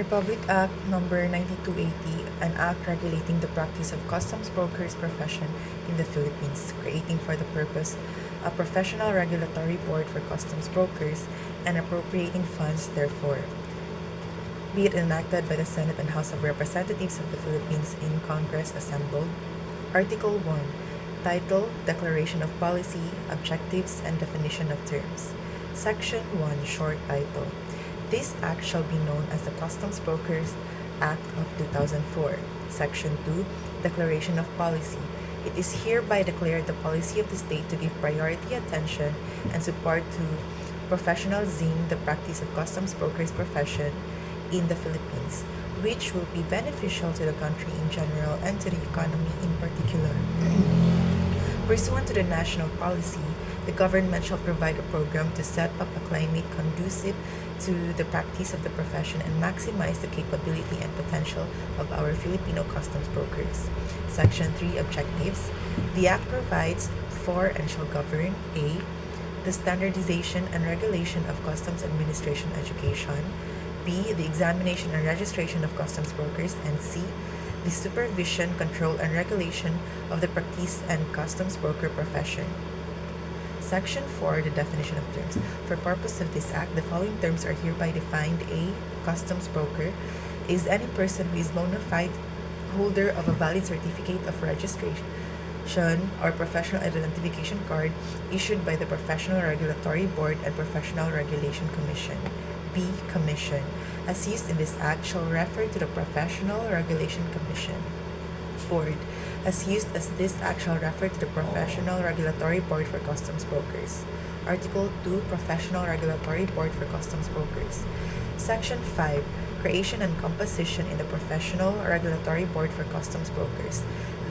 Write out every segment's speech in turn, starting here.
Republic Act Number 9280, an act regulating the practice of customs brokers profession in the Philippines, creating for the purpose a professional regulatory board for customs brokers and appropriating funds therefore. Be it enacted by the Senate and House of Representatives of the Philippines in Congress assembled. Article 1. Title, Declaration of Policy, Objectives, and Definition of Terms. Section 1, Short Title. This act shall be known as the Customs Brokers Act of 2004. Section 2, Declaration of Policy. It is hereby declared the policy of the state to give priority attention and support to professionalizing the practice of customs brokers profession in the Philippines, which will be beneficial to the country in general and to the economy in particular. Pursuant to the national policy, the government shall provide a program to set up a climate conducive to the practice of the profession and maximize the capability and potential of our Filipino customs brokers. Section 3 Objectives. The Act provides for and shall govern A. The standardization and regulation of customs administration education, B. The examination and registration of customs brokers, and C. The supervision, control, and regulation of the practice and customs broker profession. Section 4, the definition of terms. For purpose of this act, the following terms are hereby defined. A. Customs broker is any person who is bona fide holder of a valid certificate of registration or professional identification card issued by the Professional Regulatory Board and Professional Regulation Commission. B. Commission, as used in this act, shall refer to the Professional Regulation Commission. Board, as used as this act, shall refer to the Professional Regulatory Board for Customs Brokers. Article 2, Professional Regulatory Board for Customs Brokers. Section 5, Creation and Composition in the Professional Regulatory Board for Customs Brokers.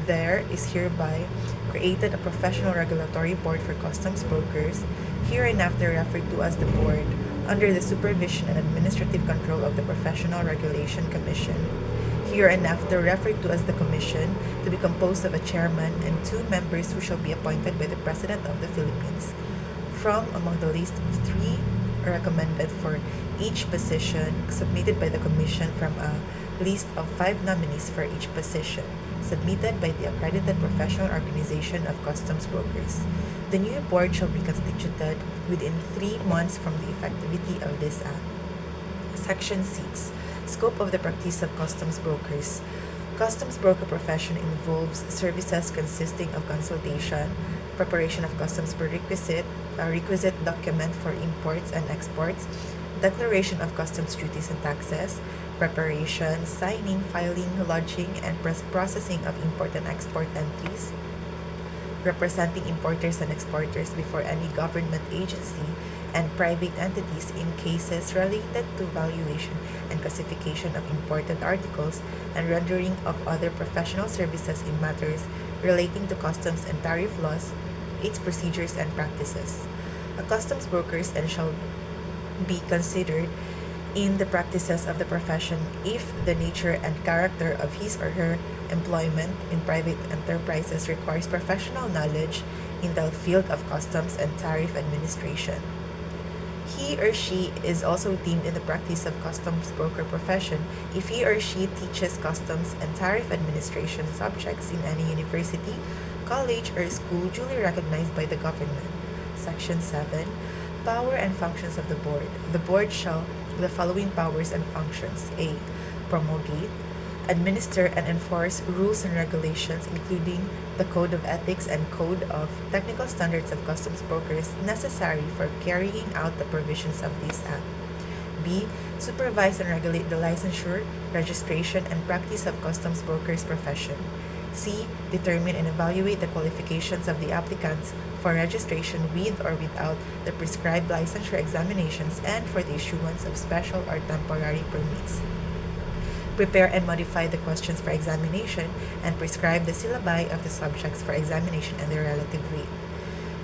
There is hereby created a Professional Regulatory Board for Customs Brokers, hereinafter referred to as the Board, under the supervision and administrative control of the Professional Regulation Commission, hereinafter referred to as the Commission, to be composed of a chairman and 2 members who shall be appointed by the President of the Philippines, from among the list of 3 recommended for each position, submitted by the Commission from a list of 5 nominees for each position, submitted by the accredited professional organization of customs brokers. The new board shall be constituted within 3 months from the effectivity of this act. Section 6. Scope of the practice of customs brokers. Customs broker profession involves services consisting of consultation, preparation of customs prerequisite, a requisite document for imports and exports, declaration of customs duties and taxes, preparation, signing, filing, lodging, and processing of import and export entries, representing importers and exporters before any government agency and private entities in cases related to valuation and classification of imported articles, and rendering of other professional services in matters relating to customs and tariff laws, its procedures and practices. A customs broker and shall be considered in the practices of the profession if the nature and character of his or her employment in private enterprises requires professional knowledge in the field of customs and tariff administration. He or she is also deemed in the practice of customs broker profession if he or she teaches customs and tariff administration subjects in any university, college, or school duly recognized by the government. Section 7. Power and functions of the board. The board shall the following powers and functions. A. Promulgate, administer and enforce rules and regulations, including the Code of Ethics and Code of Technical Standards of Customs Brokers necessary for carrying out the provisions of this Act. B. Supervise and regulate the licensure, registration, and practice of customs brokers profession. C. Determine and evaluate the qualifications of the applicants for registration with or without the prescribed licensure examinations and for the issuance of special or temporary permits. Prepare and modify the questions for examination and prescribe the syllabi of the subjects for examination and their relative weight.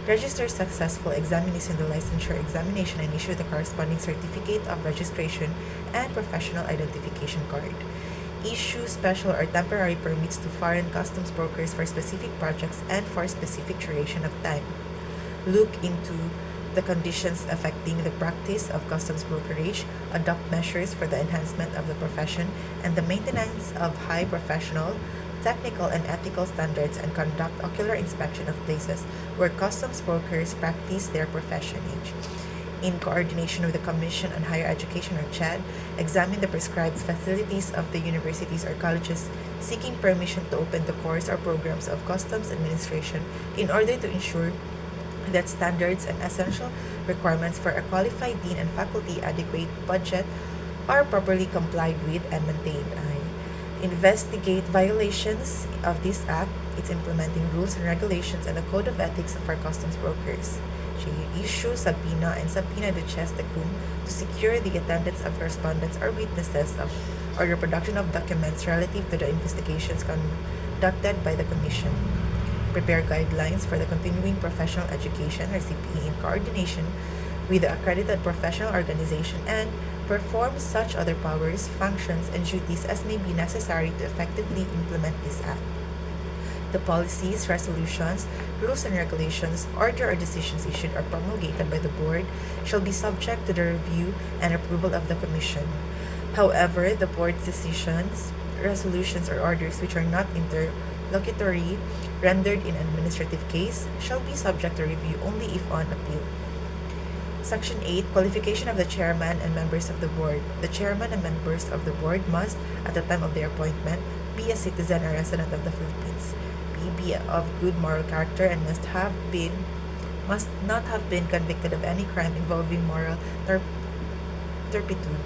Register successful examinees in the licensure examination and issue the corresponding certificate of registration and professional identification card. Issue special or temporary permits to foreign customs brokers for specific projects and for specific duration of time. Look into the conditions affecting the practice of customs brokerage, adopt measures for the enhancement of the profession and the maintenance of high professional, technical, and ethical standards, and conduct ocular inspection of places where customs brokers practice their profession. Each, in coordination with the Commission on Higher Education, or CHED, examine the prescribed facilities of the universities or colleges seeking permission to open the course or programs of customs administration in order to ensure that standards and essential requirements for a qualified dean and faculty adequate budget are properly complied with and maintained. Investigate violations of this act, its implementing rules and regulations, and the code of ethics for customs brokers. She issue subpoena and subpoena duces tecum to secure the attendance of respondents or witnesses or the production of documents relative to the investigations conducted by the Commission. Prepare guidelines for the continuing professional education, or CPE, in coordination with the accredited professional organization, and perform such other powers, functions, and duties as may be necessary to effectively implement this act. The policies, resolutions, rules, and regulations, order, or decisions issued or promulgated by the Board shall be subject to the review and approval of the Commission. However, the Board's decisions, resolutions, or orders which are not interlocutory, rendered in an administrative case, shall be subject to review only if on appeal. Section 8. Qualification of the Chairman and members of the Board. The Chairman and members of the Board must, at the time of their appointment, be a citizen or resident of the Philippines, be of good moral character, and must not have been convicted of any crime involving moral turpitude.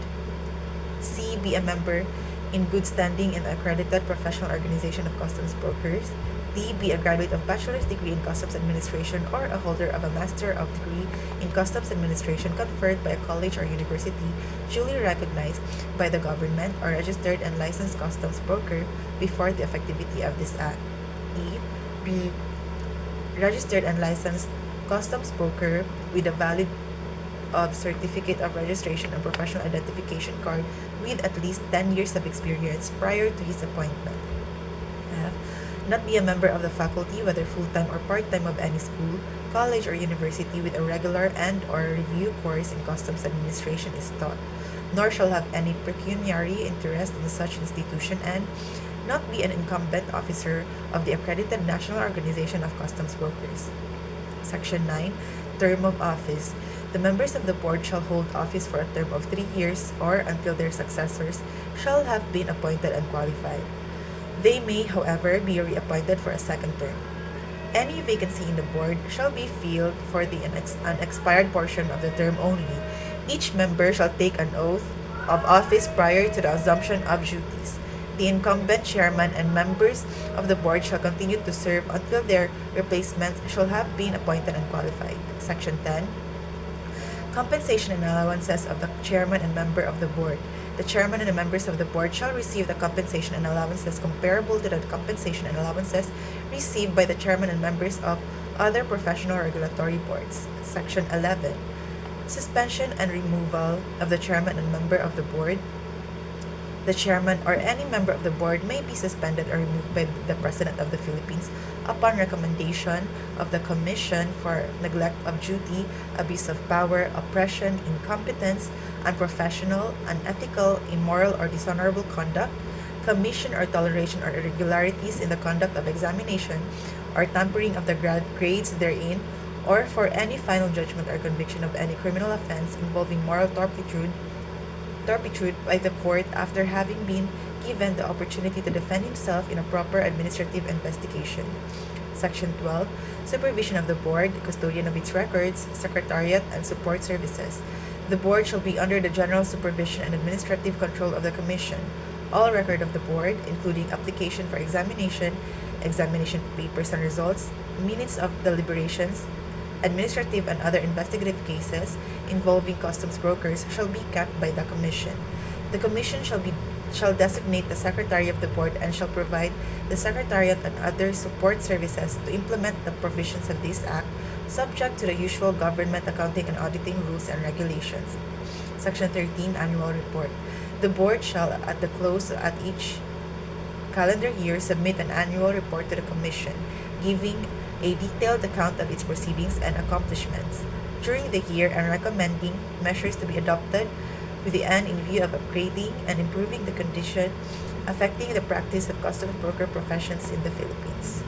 C. Be a member in good standing in the accredited professional organization of customs brokers. D. Be a graduate of bachelor's degree in customs administration or a holder of a master of degree in customs administration conferred by a college or university duly recognized by the government, or registered and licensed customs broker before the effectivity of this act. E. Be registered and licensed customs broker with a valid certificate of registration and professional identification card with at least 10 years of experience prior to his appointment. F. Not be a member of the faculty, whether full-time or part-time, of any school, college, or university with a regular and or review course in customs administration is taught, nor shall have any pecuniary interest in such institution, and not be an incumbent officer of the accredited National Organization of Customs Brokers. Section 9. Term of office. The members of the Board shall hold office for a term of 3 years or until their successors shall have been appointed and qualified. They may, however, be reappointed for a second term. Any vacancy in the Board shall be filled for the unexpired portion of the term only. Each member shall take an oath of office prior to the assumption of duties. The incumbent chairman and members of the Board shall continue to serve until their replacements shall have been appointed and qualified. Section 10. Compensation and allowances of the chairman and member of the Board. The chairman and the members of the Board shall receive the compensation and allowances comparable to the compensation and allowances received by the chairman and members of other professional regulatory boards. Section 11. Suspension and removal of the chairman and member of the Board. The chairman or any member of the Board may be suspended or removed by the President of the Philippines upon recommendation of the Commission for neglect of duty, abuse of power, oppression, incompetence, unprofessional, unethical, immoral, or dishonorable conduct, commission or toleration or irregularities in the conduct of examination, or tampering of the grades therein, or for any final judgment or conviction of any criminal offense involving moral turpitude by the court after having been given the opportunity to defend himself in a proper administrative investigation. Section 12. Supervision of the Board, custodian of its records, secretariat, and support services. The Board shall be under the general supervision and administrative control of the Commission. All record of the Board, including application for examination, examination papers and results, minutes of deliberations, administrative and other investigative cases involving customs brokers, shall be kept by the Commission. The Commission shall designate the Secretary of the Board and shall provide the Secretariat and other support services to implement the provisions of this Act, subject to the usual government accounting and auditing rules and regulations. Section 13. Annual Report. The Board shall, at the close at each calendar year, submit an annual report to the Commission, giving a detailed account of its proceedings and accomplishments. during the year and recommending measures to be adopted with the end in view of upgrading and improving the condition affecting the practice of customs broker professions in the Philippines.